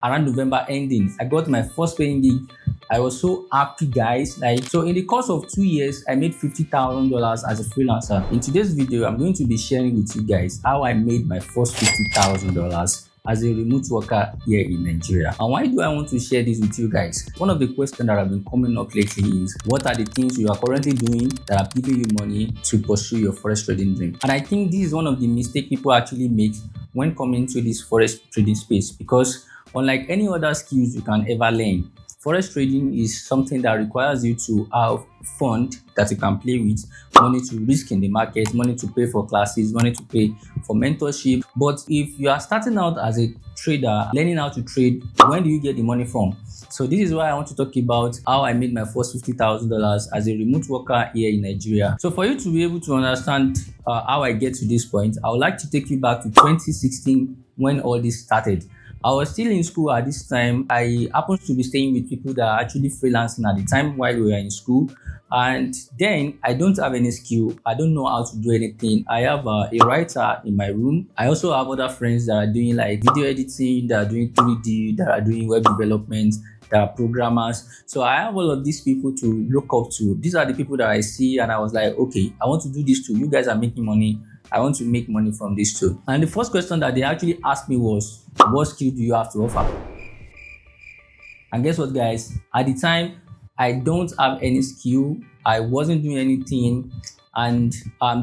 around November ending. I got my first paying gig. I was so happy, guys. Like, so in the course of 2 years, I made $50,000 as a freelancer. In today's video, I'm going to be sharing with you guys how I made my first $50,000 as a remote worker here in Nigeria. And why do I want to share this with you guys? One of the questions that have been coming up lately is, what are the things you are currently doing that are giving you money to pursue your forex trading dream? And I think this is one of the mistakes people actually make when coming to this forex trading space, because unlike any other skills you can ever learn, forex trading is something that requires you to have fund that you can play with, money to risk in the market, money to pay for classes, money to pay for mentorship. But if you are starting out as a trader, learning how to trade, when do you get the money from? So this is why I want to talk about how I made my first $50,000 as a remote worker here in Nigeria. So for you to be able to understand how I get to this point, I would like to take you back to 2016 when all this started. I was still in school at this time. I happened to be staying with people that are actually freelancing at the time while we were in school. And then I don't have any skill. I don't know how to do anything. I have a writer in my room. I also have other friends that are doing like video editing, that are doing 3D, that are doing web development, that are programmers. So I have all of these people to look up to. These are the people that I see, and I was like, okay, I want to do this too. You guys are making money. I want to make money from this too. And the first question that they actually asked me was, what skill do you have to offer? And guess what, guys? At the time, I don't have any skill. I wasn't doing anything. And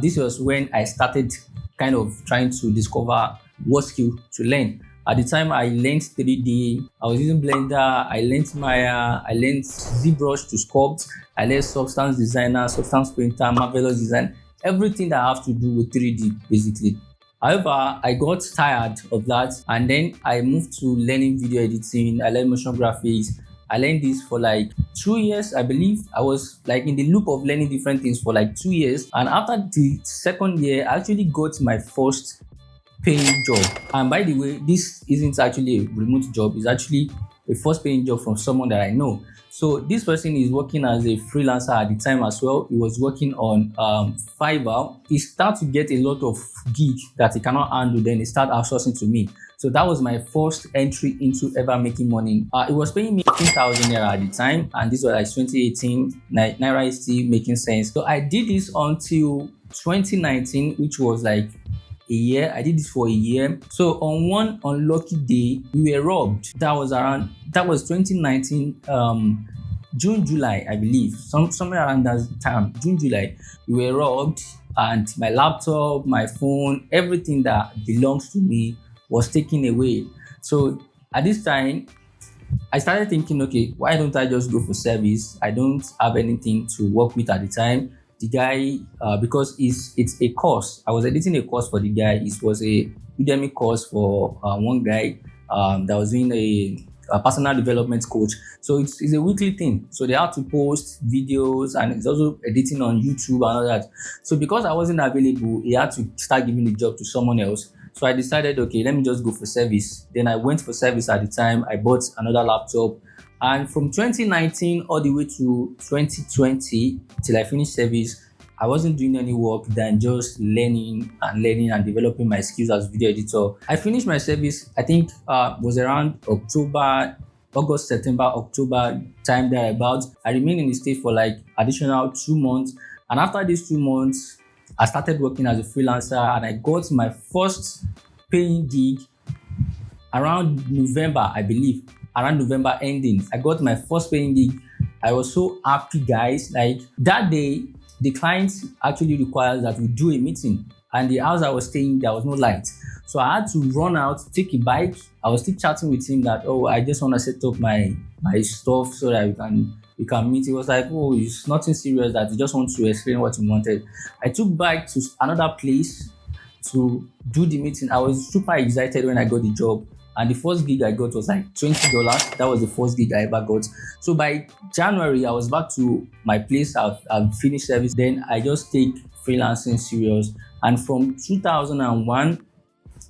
this was when I started kind of trying to discover what skill to learn. At the time, I learned 3D. I was using Blender. I learned Maya. I learned ZBrush to sculpt. I learned Substance Designer, Substance Painter, Marvelous Design. Everything that have to do with 3D, basically. However, I got tired of that, and then I moved to learning video editing. I learned motion graphics. I learned this for like 2 years, I believe. I was like in the loop of learning different things for like 2 years. And after the second year, I actually got my first paying job. And by the way, this isn't actually a remote job. It's actually a first paying job from someone that I know. So this person is working as a freelancer at the time as well. He was working on Fiverr. He started to get a lot of gigs that he cannot handle. Then he started outsourcing to me. So that was my first entry into ever making money. It was paying me 15,000 naira at the time, and this was like 2018. Naira is still making sense. So I did this until 2019, which was like a year. I did this for a year. So on one unlucky day, we were robbed. That was 2019, June, July, I believe. Somewhere around that time, June, July, we were robbed, and my laptop, my phone, everything that belongs to me was taken away. So at this time, I started thinking, okay, why don't I just go for service? I don't have anything to work with at the time. The guy, because it's a course. I was editing a course for the guy. It was a Udemy course for one guy that was doing a personal development coach. So it's a weekly thing. So they had to post videos, and it's also editing on YouTube and all that. So because I wasn't available, he had to start giving the job to someone else. So I decided, okay, let me just go for service. Then I went for service at the time. I bought another laptop. And from 2019 all the way to 2020 till I finished service, I wasn't doing any work than just learning and developing my skills as video editor. I finished my service, I think was around August, September, October time thereabout. I remained in the state for like additional 2 months. And after these 2 months, I started working as a freelancer, and I got my first paying gig around November, I believe. Around November ending, I got my first paying gig. I was so happy, guys. Like that day, the client actually requires that we do a meeting, and the house I was staying, there was no light. So I had to run out, take a bike. I was still chatting with him that, oh, I just want to set up my stuff so that we can meet. He was like, oh, it's nothing serious, that you just want to explain what you wanted. I took bike to another place to do the meeting. I was super excited when I got the job. And the first gig I got was like $20. That was the first gig I ever got. So by January, I was back to my place. I've finished service. Then I just take freelancing serious. And from 2001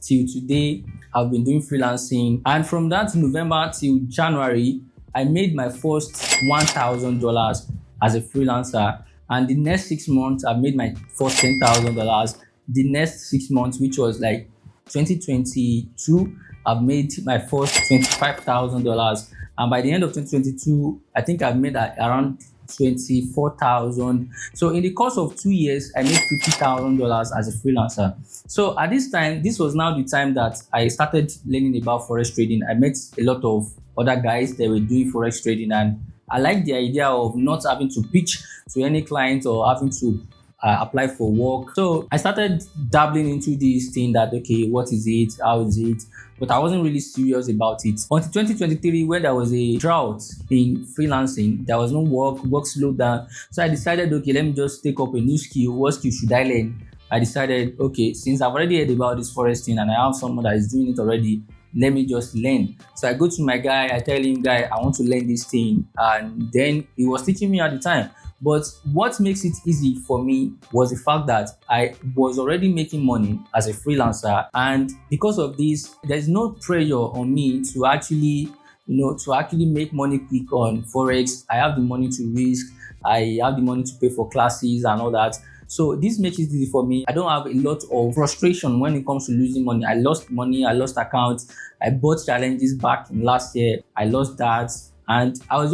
till today, I've been doing freelancing. And from that November till January, I made my first $1,000 as a freelancer. And the next 6 months, I made my first $10,000. The next 6 months, which was like 2022, I've made my first $25,000, and by the end of 2022, I think I've made around 24,000. So in the course of 2 years, I made $50,000 as a freelancer. So at this time, this was now the time that I started learning about forex trading. I met a lot of other guys that were doing forex trading, and I like the idea of not having to pitch to any client or having to apply for work. So I started dabbling into this thing that, okay, what is it? How is it? But I wasn't really serious about it. Until 2023, when there was a drought in freelancing, there was no work slowed down. So I decided, okay, let me just take up a new skill. What skill should I learn? I decided, okay, since I've already heard about this forex thing and I have someone that is doing it already, let me just learn. So I go to my guy, I tell him, guy, I want to learn this thing. And then he was teaching me at the time. But what makes it easy for me was the fact that I was already making money as a freelancer. And because of this, there's no pressure on me to actually make money quick on forex. I have the money to risk. I have the money to pay for classes and all that. So this makes it easy for me. I don't have a lot of frustration when it comes to losing money. I lost money, I lost accounts, I bought challenges back in last year, I lost that, and I was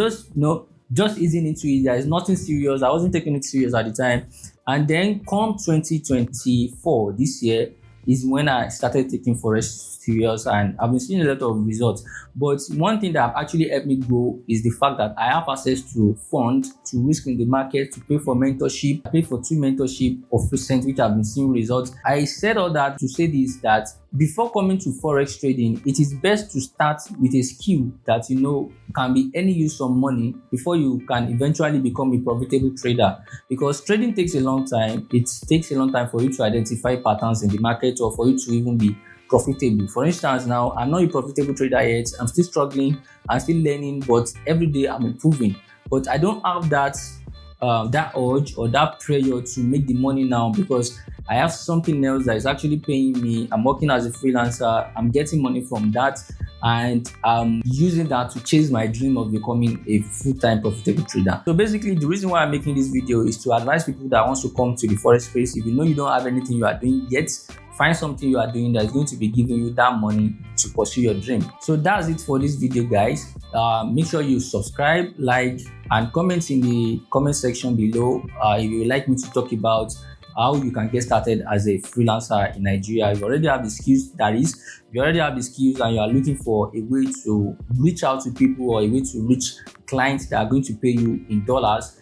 just easing into it. There is nothing serious. I wasn't taking it serious at the time. And then come 2024, this year, is when I started taking forex serious, and I've been seeing a lot of results. But one thing that actually helped me grow is the fact that I have access to funds, to risk in the market, to pay for mentorship. I paid for 2 mentorship of recent, which have been seeing results. I said all that to say this, that before coming to forex trading, it is best to start with a skill that can be any use of money before you can eventually become a profitable trader. Because trading takes a long time. It takes a long time for you to identify patterns in the market or for you to even be profitable. For instance, now I'm not a profitable trader yet. I'm still struggling. I'm still learning, but every day I'm improving. But I don't have that urge or that pressure to make the money now, because I have something else that is actually paying me. I'm working as a freelancer. I'm getting money from that, and I'm using that to chase my dream of becoming a full-time profitable trader. So basically, the reason why I'm making this video is to advise people that wants to come to the forex space. If you know you don't have anything you are doing yet, find something you are doing that's going to be giving you that money to pursue your dream. So that's it for this video, guys. Make sure you subscribe, like, and comment in the comment section below if you would like me to talk about how you can get started as a freelancer in Nigeria. If you already have the skills, if you already have the skills and you are looking for a way to reach out to people or a way to reach clients that are going to pay you in dollars,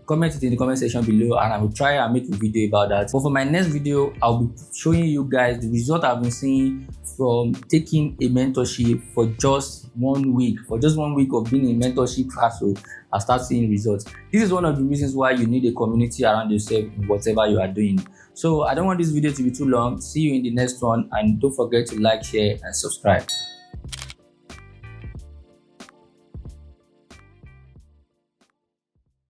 comment it in the comment section below and I will try and make a video about that. But for my next video, I'll be showing you guys the result I've been seeing from taking a mentorship for just 1 week. For just 1 week of being in mentorship class, so I start seeing results. This is one of the reasons why you need a community around yourself in whatever you are doing. So I don't want this video to be too long. See you in the next one, and don't forget to like, share, and subscribe.